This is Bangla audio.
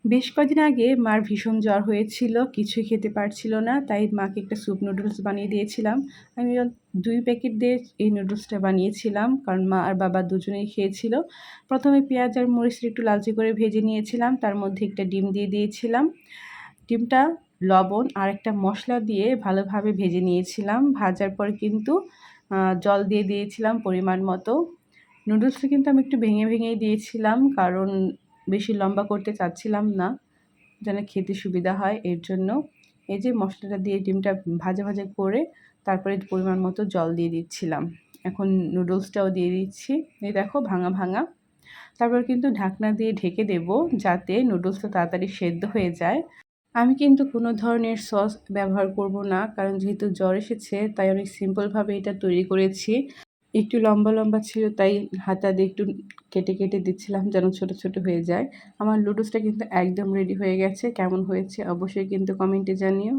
বেশ কদিন আগে মার ভীষণ জ্বর হয়েছিল, কিছুই খেতে পারছিল না। তাই মাকে একটা স্যুপ নুডলস বানিয়ে দিয়েছিলাম। আমি ২ প্যাকেট দিয়ে এই নুডলসটা বানিয়েছিলাম, কারণ মা আর বাবা দুজনেই খেয়েছিল। প্রথমে পেঁয়াজ আর মরিচটা একটু লালচে করে ভেজে নিয়েছিলাম, তার মধ্যে একটা ডিম দিয়ে দিয়েছিলাম। ডিমটা লবণ আর একটা মশলা দিয়ে ভালোভাবে ভেজে নিয়েছিলাম। ভাজার পর কিন্তু জল দিয়ে দিয়েছিলাম পরিমাণ মতো। নুডলসটা কিন্তু আমি একটু ভেঙে ভেঙেই দিয়েছিলাম, কারণ বেশি লম্বা করতে চাচ্ছিলাম না, যেন খেতে সুবিধা হয় এর জন্য। এই যে মশলাটা দিয়ে ডিমটা ভাজা ভাজা করে তারপরে পরিমাণ মতো জল দিয়ে দিচ্ছিলাম। এখন নুডলসটাও দিয়ে দিচ্ছি। এই দেখো ভাঙা ভাঙা। তারপর কিন্তু ঢাকনা দিয়ে ঢেকে দেবো, যাতে নুডলসটা তাড়াতাড়ি সেদ্ধ হয়ে যায়। আমি কিন্তু কোনো ধরনের সস ব্যবহার করব না, কারণ যেহেতু জ্বর এসেছে তাই অনেক সিম্পলভাবে এটা তৈরি করেছি। একটু লম্বা লম্বা ছিল, তাই হাতা দিয়ে একটু কেটে কেটে দিচ্ছিলাম যেন ছোট ছোট হয়ে যায়। আমার নুডলসটা কিন্তু একদম রেডি হয়ে গেছে। কেমন হয়েছে অবশ্যই কিন্তু কমেন্টে জানিও।